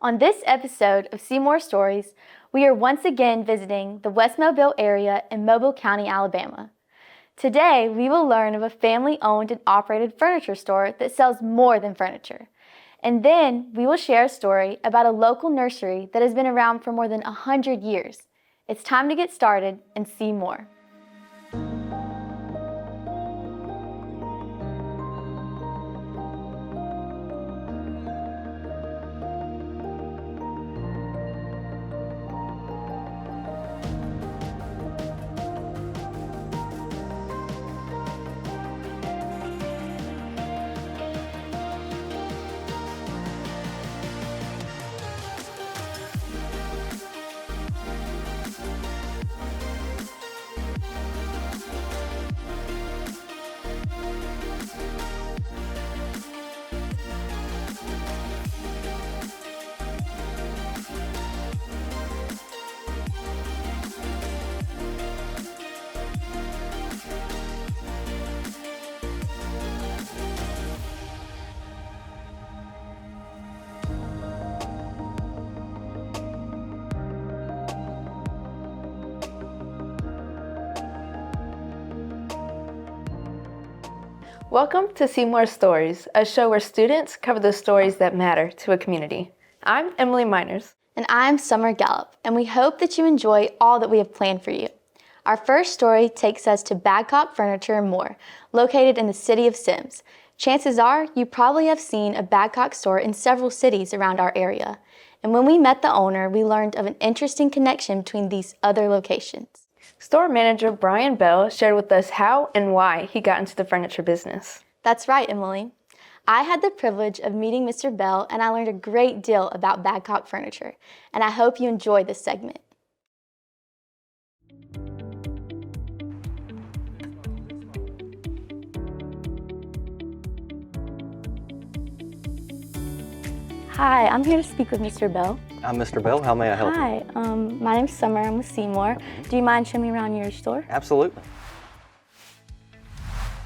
On this episode of Seymour Stories, we are once again visiting the West Mobile area in Mobile County, Alabama. Today, we will learn of a family-owned and operated furniture store that sells more than furniture. And then we will share a story about a local nursery that has been around for more than 100 years. It's time to get started and see more. Welcome to Seymour Stories, a show where students cover the stories that matter to a community. I'm Emily Miners. And I'm Summer Gallup, and we hope that you enjoy all that we have planned for you. Our first story takes us to Badcock Furniture and More, located in the city of Semmes. Chances are you probably have seen a Badcock store in several cities around our area. And when we met the owner, we learned of an interesting connection between these other locations. Store manager Brian Bell shared with us how and why he got into the furniture business. That's right, Emily. I had the privilege of meeting Mr. Bell, and I learned a great deal about Badcock Furniture, and I hope you enjoy this segment. Hi, I'm here to speak with Mr. Bell. I'm Mr. Bell. How may I help you? Hi, my name's Summer. I'm with Seymour. Do you mind showing me around your store? Absolutely.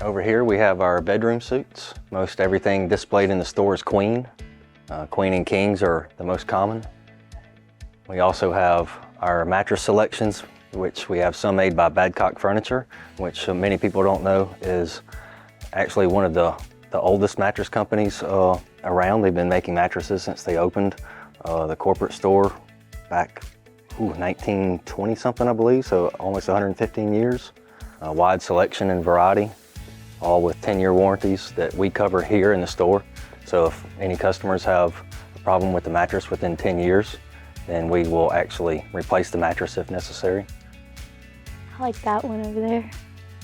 Over here we have our bedroom suites. Most everything displayed in the store is queen. Queen and kings are the most common. We also have our mattress selections, which we have some made by Badcock Furniture, which many people don't know is actually one of the oldest mattress companies around. They've been making mattresses since they opened the corporate store back 1920 something, I believe, so almost 115 years. A wide selection and variety, all with 10-year warranties that we cover here in the store. So if any customers have a problem with the mattress within 10 years, then we will actually replace the mattress if necessary. I like that one over there.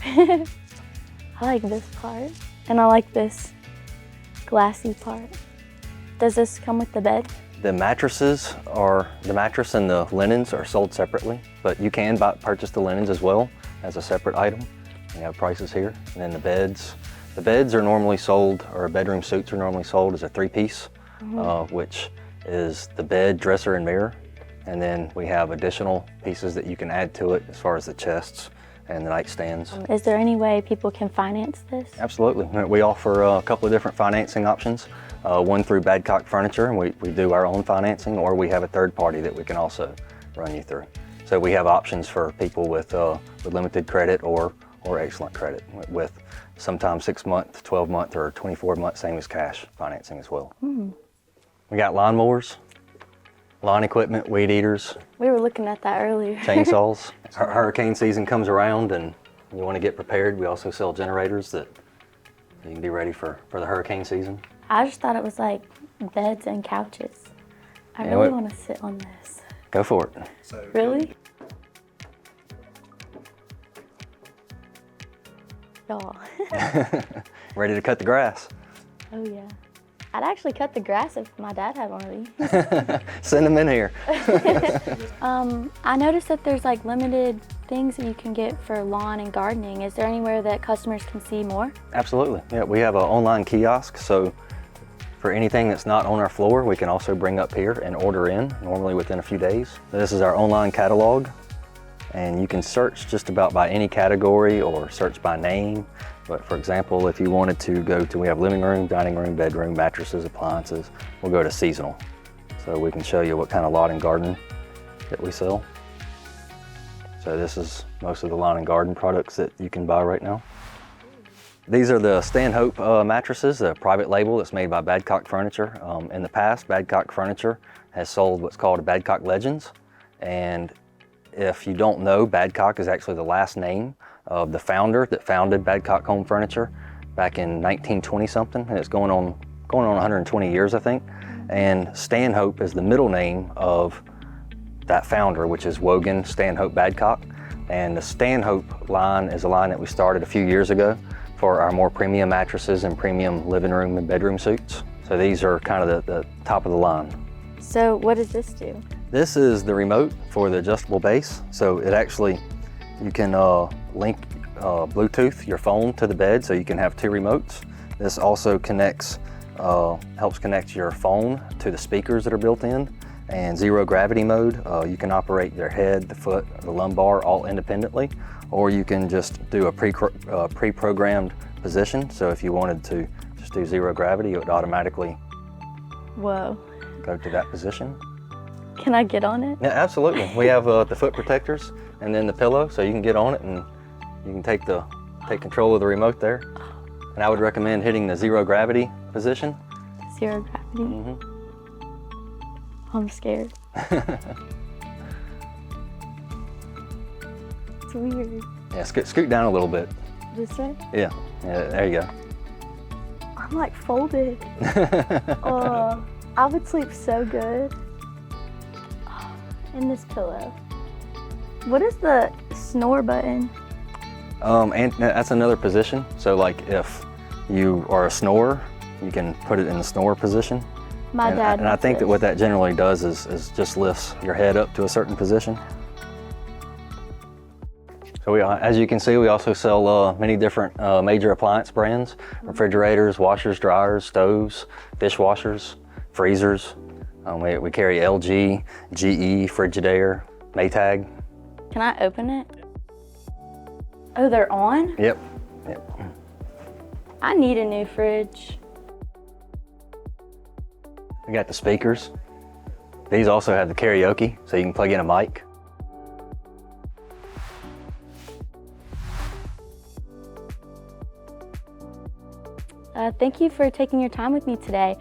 I like this part, and I like this glassy part. Does this come with the bed? The mattress and the linens are sold separately, but you can purchase the linens as well as a separate item. We have prices here. And then the beds are normally sold, or bedroom suites are normally sold as a three-piece, which is the bed, dresser, and mirror. And then we have additional pieces that you can add to it as far as the chests and the nightstands. Is there any way people can finance this? Absolutely. We offer a couple of different financing options. One through Badcock Furniture, and we do our own financing, or we have a third party that we can also run you through. So we have options for people with limited credit or excellent credit, with sometimes 6-month, 12-month, or 24-month same as cash financing as well. We got lawnmowers, lawn equipment, weed eaters. We were looking at that earlier. Chainsaws. Hurricane season comes around and you want to get prepared. We also sell generators that you can be ready for the hurricane season. I just thought it was like beds and couches. I really want to sit on this. Go for it. Really? Y'all. Ready to cut the grass. Oh yeah. I'd actually cut the grass if my dad had one of these. Send them in here. I noticed that there's like limited things that you can get for lawn and gardening. Is there anywhere that customers can see more? Absolutely. Yeah, we have an online kiosk, so for anything that's not on our floor, we can also bring up here and order in, normally within a few days. This is our online catalog, and you can search just about by any category or search by name. But for example, if you wanted to go to, we have living room, dining room, bedroom, mattresses, appliances, we'll go to seasonal. so we can show you what kind of lawn and garden that we sell. So this is most of the lawn and garden products that you can buy right now. These are the Stanhope mattresses, a private label that's made by Badcock Furniture. In the past, Badcock Furniture has sold what's called a Badcock Legends. And if you don't know, Badcock is actually the last name of the founder that founded Badcock Home Furniture back in 1920 something, and it's going on 120 years, I think. And Stanhope is the middle name of that founder, which is Wogan Stanhope Badcock. And the Stanhope line is a line that we started a few years ago for our more premium mattresses and premium living room and bedroom suites. So these are kind of the top of the line. So what does this do? This is the remote for the adjustable base. So it actually, you can link Bluetooth your phone to the bed, so you can have two remotes. This also connects, helps connect your phone to the speakers that are built in, and zero gravity mode. You can operate your head, the foot, the lumbar all independently, or you can just do a pre-programmed position. So if you wanted to just do zero gravity, it would automatically Whoa. go to that position. Can I get on it? Yeah, absolutely. We have the foot protectors and then the pillow, so you can get on it and you can take control of the remote there. And I would recommend hitting the zero gravity position. Zero gravity? Mm-hmm. I'm scared. It's weird. Yeah, scoot down a little bit. This way? Yeah, there you go. I'm like folded. I would sleep so good. In this pillow. What is the snore button? And that's another position. So like if you are a snorer, you can put it in the snore position. My dad And I think that this. what that generally does is just lifts your head up to a certain position. So as you can see, we also sell many different major appliance brands: refrigerators, washers, dryers, stoves, dishwashers, freezers. We carry LG, GE, Frigidaire, Maytag. Can I open it? Oh, they're on? Yep. I need a new fridge. We got the speakers. These also have the karaoke, so you can plug in a mic. Thank you for taking your time with me today.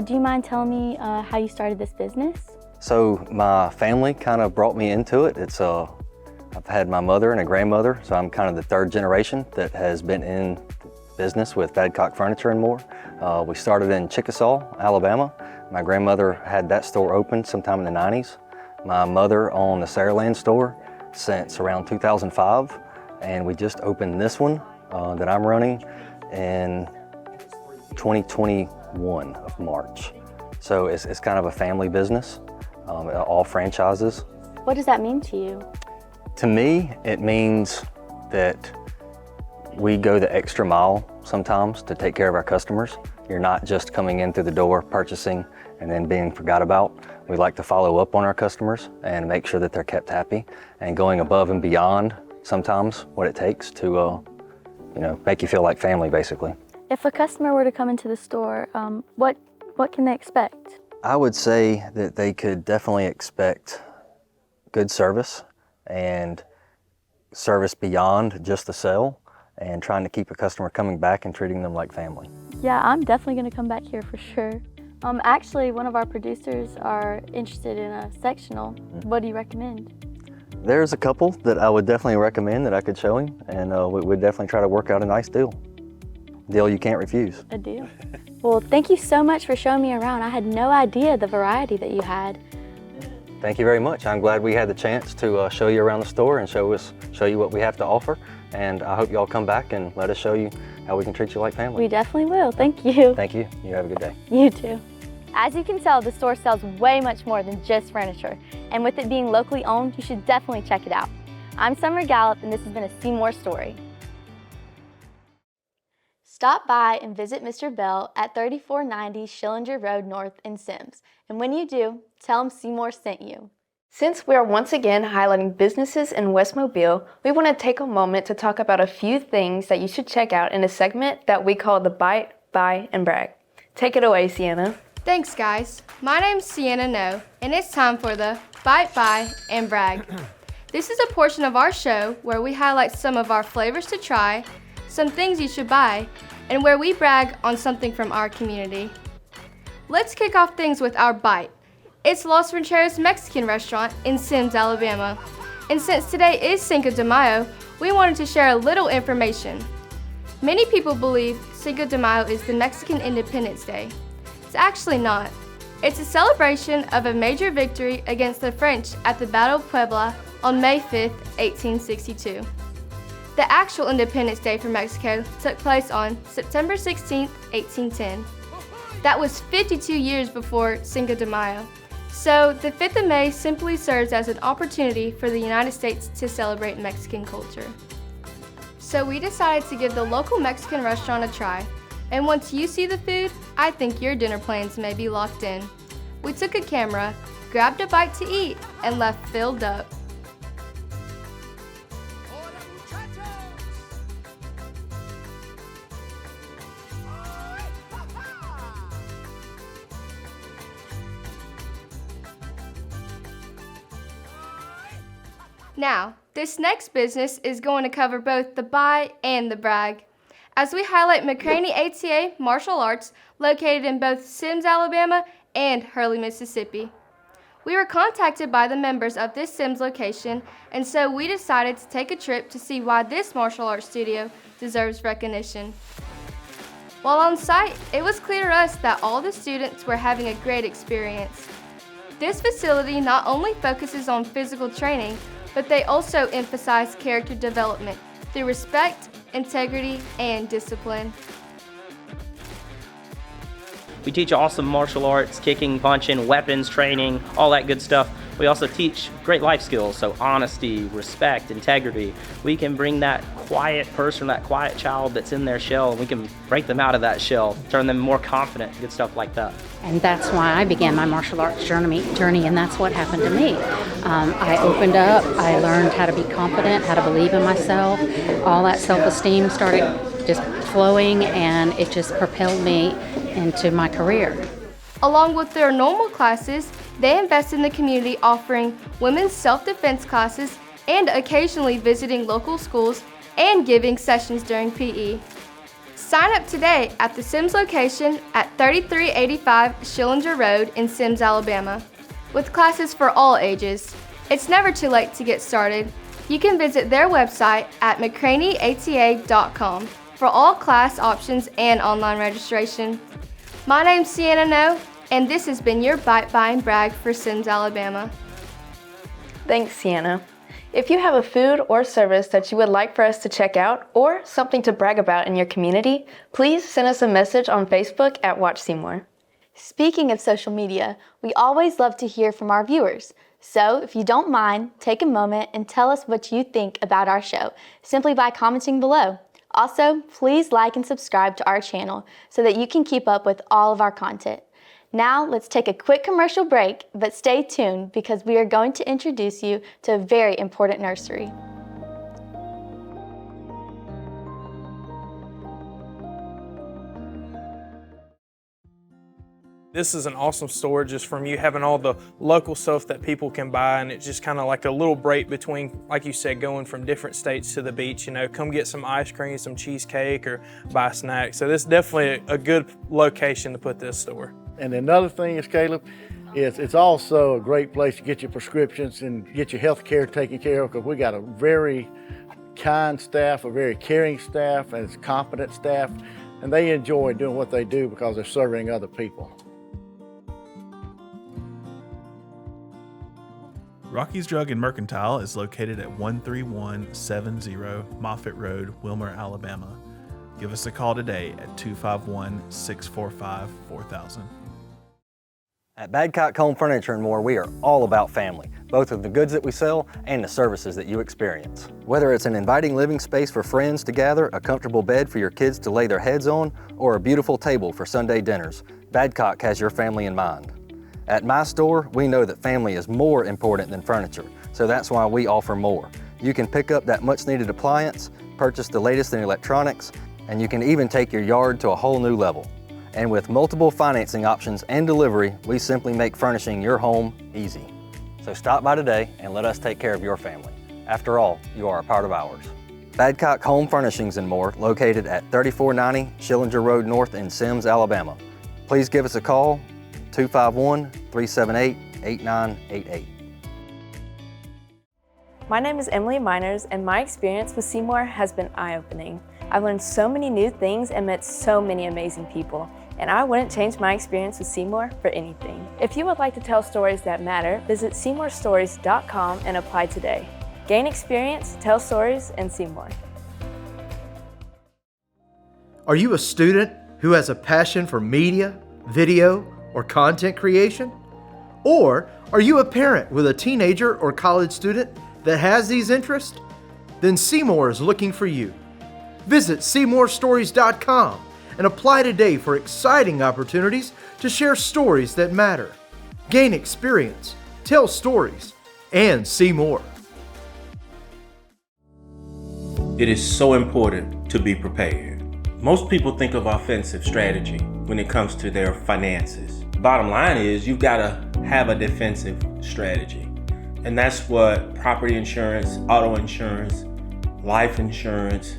Do you mind telling me how you started this business? So my family kind of brought me into it. I've had my mother and a grandmother, so I'm kind of the third generation that has been in business with Badcock Furniture and more. We started in Chickasaw, Alabama. My grandmother had that store open sometime in the 90s. My mother owned the Saraland store since around 2005, and we just opened this one that I'm running in 2021 of March. So it's kind of a family business, all franchises. What does that mean to you? To me, it means that we go the extra mile sometimes to take care of our customers. You're not just coming in through the door, purchasing, and then being forgot about. We like to follow up on our customers and make sure that they're kept happy, and going above and beyond sometimes what it takes to make you feel like family, basically. If a customer were to come into the store, what can they expect? I would say that they could definitely expect good service and service beyond just the sale, and trying to keep a customer coming back and treating them like family. Yeah, I'm definitely going to come back here for sure. Actually, one of our producers are interested in a sectional. What do you recommend? There's a couple that I would definitely recommend that I could show him, and we'd definitely try to work out a nice deal. Deal you can't refuse. A deal. Well, thank you so much for showing me around. I had no idea the variety that you had. Thank you very much. I'm glad we had the chance to show you around the store and show you what we have to offer. And I hope you all come back and let us show you how we can treat you like family. We definitely will. Thank you. Thank you. You have a good day. You too. As you can tell, the store sells way much more than just furniture. And with it being locally owned, you should definitely check it out. I'm Summer Gallup, and this has been a Seymour story. Stop by and visit Mr. Bell at 3490 Schillinger Road North in Semmes. And when you do, tell him Seymour sent you. Since we are once again highlighting businesses in West Mobile, we want to take a moment to talk about a few things that you should check out in a segment that we call the Bite, Buy, and Brag. Take it away, Sienna. Thanks, guys. My name's Sienna No, and it's time for the Bite, Buy, and Brag. This is a portion of our show where we highlight some of our flavors to try, some things you should buy, and where we brag on something from our community. Let's kick off things with our bite. It's Los Rancheros Mexican restaurant in Semmes, Alabama. And since today is Cinco de Mayo, we wanted to share a little information. Many people believe Cinco de Mayo is the Mexican Independence Day. It's actually not. It's a celebration of a major victory against the French at the Battle of Puebla on May 5, 1862. The actual Independence Day for Mexico took place on September 16, 1810. That was 52 years before Cinco de Mayo. So the 5th of May simply serves as an opportunity for the United States to celebrate Mexican culture. So we decided to give the local Mexican restaurant a try. And once you see the food, I think your dinner plans may be locked in. We took a camera, grabbed a bite to eat, and left filled up. Now, this next business is going to cover both the buy and the brag, as we highlight McCraney ATA Martial Arts located in both Semmes, Alabama and Hurley, Mississippi. We were contacted by the members of this Semmes location, and so we decided to take a trip to see why this martial arts studio deserves recognition. While on site, it was clear to us that all the students were having a great experience. This facility not only focuses on physical training, but they also emphasize character development through respect, integrity, and discipline. We teach awesome martial arts, kicking, punching, weapons training, all that good stuff. We also teach great life skills, so honesty, respect, integrity. We can bring that quiet person, that quiet child that's in their shell, and we can break them out of that shell, turn them more confident, good stuff like that. And that's why I began my martial arts journey, and that's what happened to me. I opened up, I learned how to be confident, how to believe in myself. All that self-esteem started just flowing, and it just propelled me into my career. Along with their normal classes, they invest in the community, offering women's self-defense classes and occasionally visiting local schools and giving sessions during PE. Sign up today at the Semmes location at 3385 Schillinger Road in Semmes, Alabama, with classes for all ages. It's never too late to get started. You can visit their website at mccraneyata.com for all class options and online registration. My name's Sienna No, and this has been your Bite, Buy, and Brag for Semmes, Alabama. Thanks, Sienna. If you have a food or service that you would like for us to check out or something to brag about in your community, please send us a message on Facebook at Watch Seymour. Speaking of social media, we always love to hear from our viewers. So if you don't mind, take a moment and tell us what you think about our show simply by commenting below. Also, please like and subscribe to our channel so that you can keep up with all of our content. Now, let's take a quick commercial break, but stay tuned because we are going to introduce you to a very important nursery. This is an awesome store just from you having all the local stuff that people can buy, and it's just kind of like a little break between, like you said, going from different states to the beach. You know, come get some ice cream, some cheesecake, or buy snacks. So this is definitely a good location to put this store. And another thing is, Caleb, it's also a great place to get your prescriptions and get your health care taken care of, because we got a very kind staff, a very caring staff, and it's competent staff, and they enjoy doing what they do because they're serving other people. Rocky's Drug and Mercantile is located at 13170 Moffett Road, Wilmer, Alabama. Give us a call today at 251-645-4000. At Badcock Home Furniture and More, we are all about family, both of the goods that we sell and the services that you experience. Whether it's an inviting living space for friends to gather, a comfortable bed for your kids to lay their heads on, or a beautiful table for Sunday dinners, Badcock has your family in mind. At my store, we know that family is more important than furniture, so that's why we offer more. You can pick up that much needed appliance, purchase the latest in electronics, and you can even take your yard to a whole new level. And with multiple financing options and delivery, we simply make furnishing your home easy. So stop by today and let us take care of your family. After all, you are a part of ours. Badcock Home Furnishings and More, located at 3490 Schillinger Road North in Semmes, Alabama. Please give us a call, 251-378-8988. My name is Emily Miners, and my experience with Seymour has been eye-opening. I've learned so many new things and met so many amazing people, and I wouldn't change my experience with Seymour for anything. If you would like to tell stories that matter, visit SeymourStories.com and apply today. Gain experience, tell stories, and Seymour. Are you a student who has a passion for media, video, or content creation? Or are you a parent with a teenager or college student that has these interests? Then Seymour is looking for you. Visit SeymourStories.com and apply today for exciting opportunities to share stories that matter. Gain experience, tell stories, and see more. It is so important to be prepared. Most people think of offensive strategy when it comes to their finances. Bottom line is you've got to have a defensive strategy. And that's what property insurance, auto insurance, life insurance,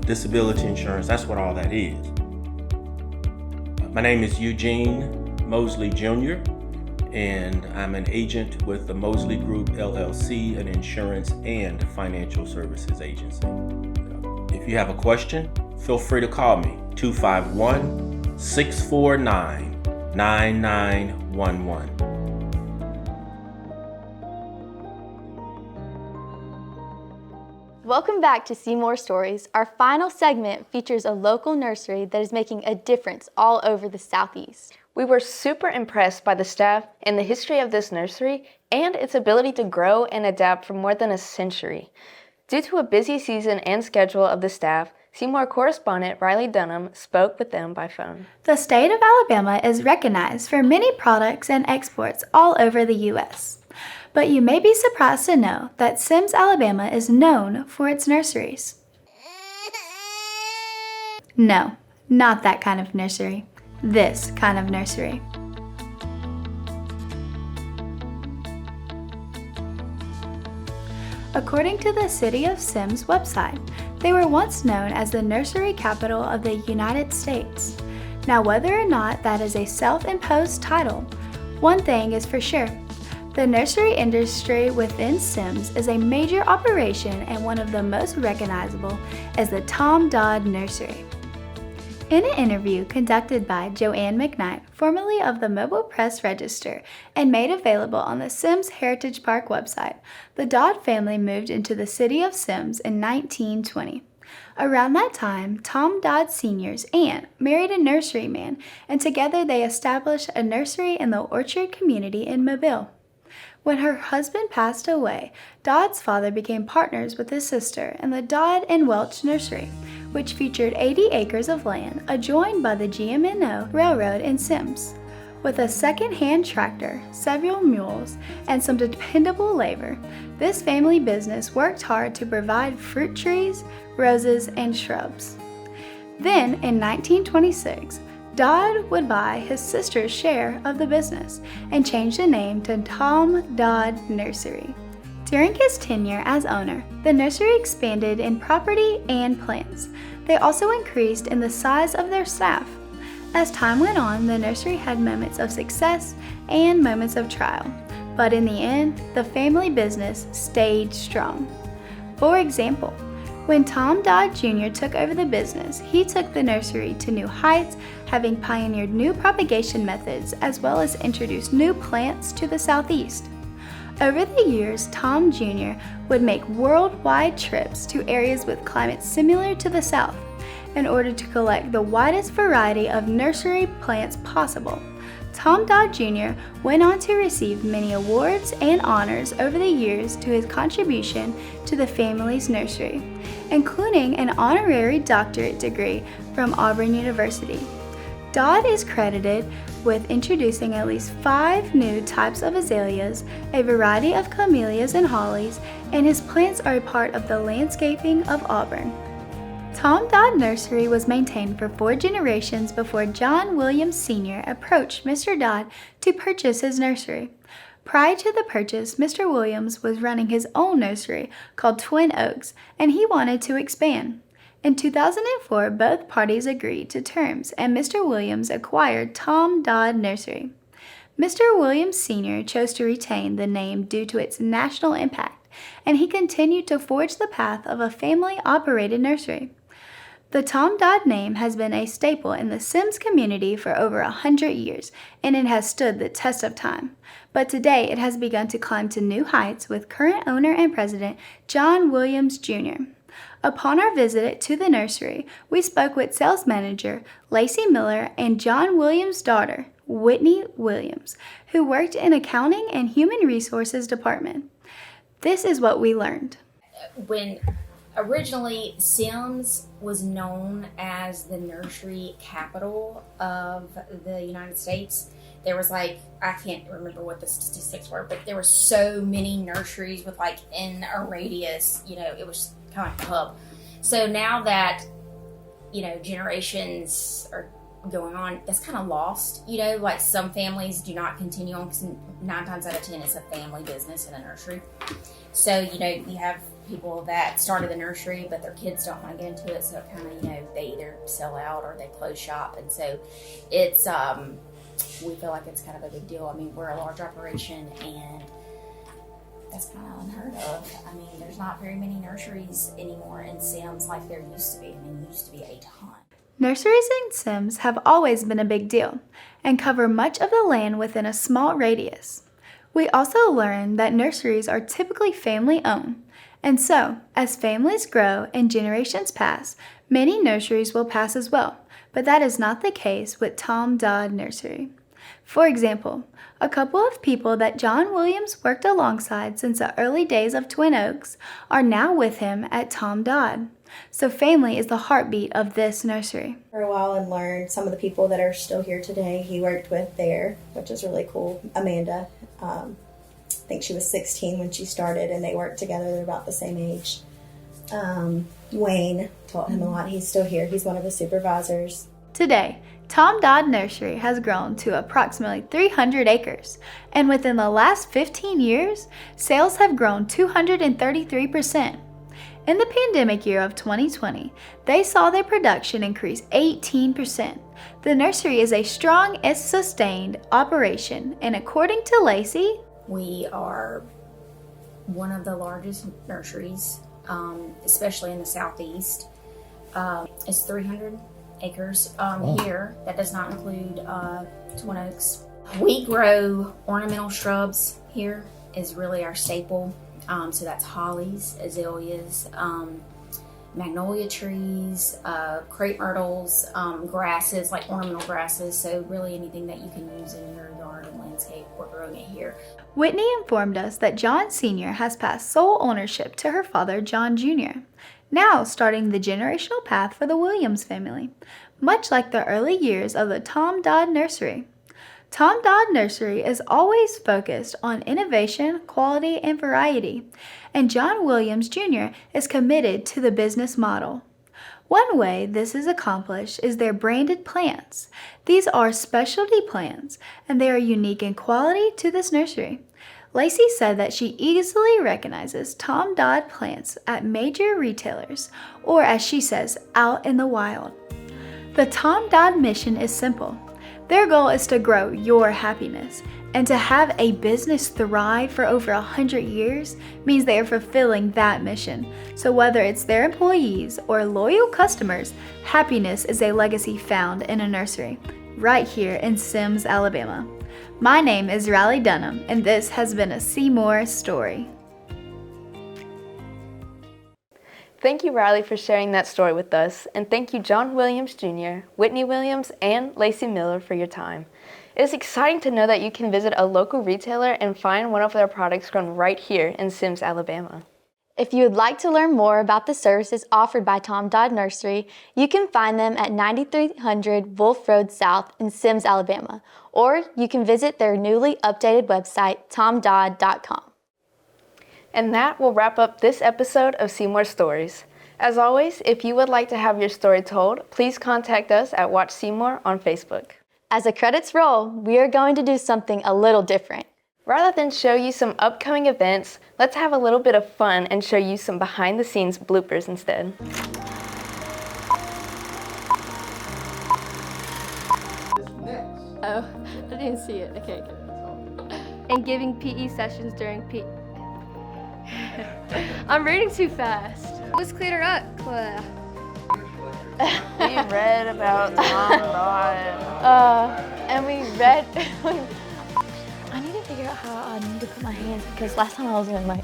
disability insurance, that's what all that is. My name is Eugene Mosley Jr., and I'm an agent with the Mosley Group LLC, an insurance and financial services agency. If you have a question, feel free to call me, 251-649-9911. Welcome back to Seymour Stories. Our final segment features a local nursery that is making a difference all over the Southeast. We were super impressed by the staff and the history of this nursery and its ability to grow and adapt for more than a century. Due to a busy season and schedule of the staff, Seymour correspondent Riley Dunham spoke with them by phone. The state of Alabama is recognized for many products and exports all over the U.S. But you may be surprised to know that Semmes, Alabama is known for its nurseries. No, not that kind of nursery. This kind of nursery. According to the City of Semmes website, they were once known as the nursery capital of the United States. Now, whether or not that is a self-imposed title, one thing is for sure. The nursery industry within Semmes is a major operation, and one of the most recognizable is the Dodd Nursery. In an interview conducted by Joanne McKnight, formerly of the Mobile Press Register, and made available on the Semmes Heritage Park website, the Dodd family moved into the city of Semmes in 1920. Around that time, Tom Dodd Sr.'s aunt married a nurseryman, and together they established a nursery in the Orchard community in Mobile. When her husband passed away, Dodd's father became partners with his sister in the Dodd and Welch Nursery, which featured 80 acres of land adjoined by the GM&O Railroad in Semmes. With a second-hand tractor, several mules, and some dependable labor, this family business worked hard to provide fruit trees, roses, and shrubs. Then, in 1926, Dodd would buy his sister's share of the business and change the name to Tom Dodd Nursery. During his tenure as owner, the nursery expanded in property and plants. They also increased in the size of their staff. As time went on, the nursery had moments of success and moments of trial, but in the end, the family business stayed strong. For example, when Tom Dodd Jr. took over the business, he took the nursery to new heights, having pioneered new propagation methods as well as introduced new plants to the Southeast. Over the years, Tom Jr. would make worldwide trips to areas with climates similar to the South in order to collect the widest variety of nursery plants possible. Tom Dodd Jr. went on to receive many awards and honors over the years to his contribution to the family's nursery, including an honorary doctorate degree from Auburn University. Dodd is credited with introducing at least 5 new types of azaleas, a variety of camellias and hollies, and his plants are a part of the landscaping of Auburn. Tom Dodd Nursery was maintained for 4 generations before John Williams Sr. approached Mr. Dodd to purchase his nursery. Prior to the purchase, Mr. Williams was running his own nursery called Twin Oaks, and he wanted to expand. In 2004, both parties agreed to terms, and Mr. Williams acquired Tom Dodd Nursery. Mr. Williams Sr. chose to retain the name due to its national impact, and he continued to forge the path of a family-operated nursery. The Tom Dodd name has been a staple in the Semmes community for over 100 years, and it has stood the test of time. But today it has begun to climb to new heights with current owner and president John Williams Jr. Upon our visit to the nursery, we spoke with sales manager Lacey Miller and John Williams' daughter, Whitney Williams, who worked in accounting and human resources department. This is what we learned. When originally Semmes was known as the nursery capital of the United States, there was I can't remember what the statistics were, but there were so many nurseries with in a radius, it was kind of like a hub. So now that, generations are going on, that's kind of lost, some families do not continue on because 9 times out of 10 it's a family business in a nursery. So, you have people that started the nursery, but their kids don't want to get into it. So it kind of, they either sell out or they close shop. And so it's, we feel like it's kind of a big deal. I mean, we're a large operation and that's kind of unheard of. I mean, there's not very many nurseries anymore in Semmes like there used to be. I mean, there used to be a ton. Nurseries in Semmes have always been a big deal and cover much of the land within a small radius. We also learned that nurseries are typically family-owned, and so, as families grow and generations pass, many nurseries will pass as well, but that is not the case with Tom Dodd Nursery. For example, a couple of people that John Williams worked alongside since the early days of Twin Oaks are now with him at Tom Dodd. So family is the heartbeat of this nursery. For a while and learned some of the people that are still here today he worked with there, which is really cool. Amanda, I think she was 16 when she started and they worked together. They're about the same age. Wayne, taught him a lot. He's still here. He's one of the supervisors. Today, Tom Dodd Nursery has grown to approximately 300 acres, and within the last 15 years, sales have grown 233%. In the pandemic year of 2020, they saw their production increase 18%. The nursery is a strong and sustained operation, and according to Lacey, we are one of the largest nurseries, especially in the southeast. It's 300 acres here. That does not include Twin Oaks. We grow ornamental shrubs here, is really our staple. So that's hollies, azaleas, magnolia trees, crepe myrtles, grasses, like ornamental grasses. So really anything that you can use in your yard and landscape, we're growing it here. Whitney informed us that John Sr. has passed sole ownership to her father, John Jr., now starting the generational path for the Williams family, much like the early years of the Tom Dodd Nursery. Tom Dodd Nursery is always focused on innovation, quality, and variety, and John Williams Jr. is committed to the business model. One way this is accomplished is their branded plants. These are specialty plants, and they are unique in quality to this nursery. Lacey said that she easily recognizes Tom Dodd plants at major retailers, or as she says, out in the wild. The Tom Dodd mission is simple. Their goal is to grow your happiness, and to have a business thrive for over 100 years means they are fulfilling that mission. So whether it's their employees or loyal customers, happiness is a legacy found in a nursery, right here in Semmes, Alabama. My name is Riley Dunham, and this has been a Seymour story. Thank you, Riley, for sharing that story with us, and thank you, John Williams Jr., Whitney Williams, and Lacey Miller for your time. It is exciting to know that you can visit a local retailer and find one of their products grown right here in Semmes, Alabama. If you would like to learn more about the services offered by Tom Dodd Nursery, you can find them at 9300 Wolf Road South in Semmes, Alabama, or you can visit their newly updated website, tomdodd.com. And that will wrap up this episode of Seymour Stories. As always, if you would like to have your story told, please contact us at Watch Seymour on Facebook. As the credits roll, we are going to do something a little different. Rather than show you some upcoming events, let's have a little bit of fun and show you some behind-the-scenes bloopers instead. Oh, I didn't see it. Okay. And giving PE sessions during PE. I'm reading too fast. Let's clear it up, Claire. We read about And we read. I need to figure out how I need to put my hands because last time I was in my.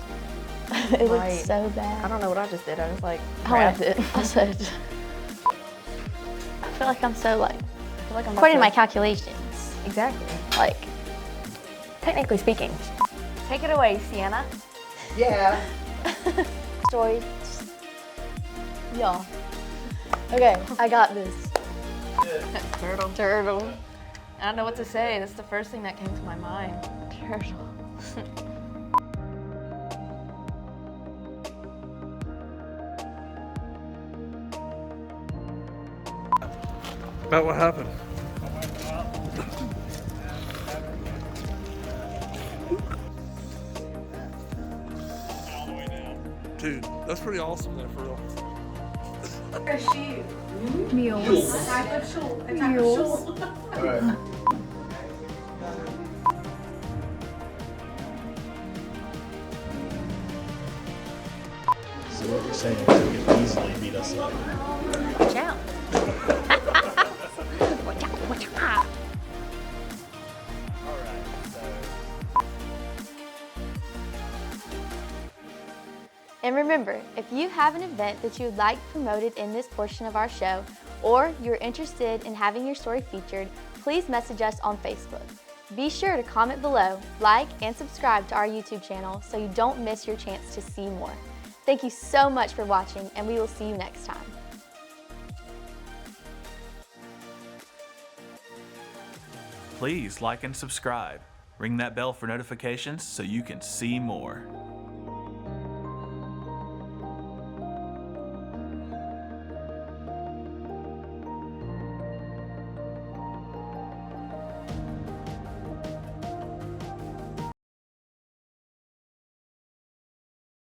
It looked Right. so bad. I don't know what I just did. I was like, I grabbed it. I said. I feel like I'm so like. I feel like I'm According to my about calculations. Exactly. Like. Technically speaking. Take it away, Sienna. Yeah. Stories. Y'all. Okay, I got this. Turtle. Turtle. I don't know what to say. That's the first thing that came to my mind. Turtle. About what happened? Dude, that's pretty awesome there for real. Mules. Mules. So what you're saying is you can easily beat us up. Watch out. Watch out. Watch out. And remember, if you have an event that you would like promoted in this portion of our show, or you're interested in having your story featured, please message us on Facebook. Be sure to comment below, like, and subscribe to our YouTube channel so you don't miss your chance to see more. Thank you so much for watching, and we will see you next time. Please like and subscribe. Ring that bell for notifications so you can see more.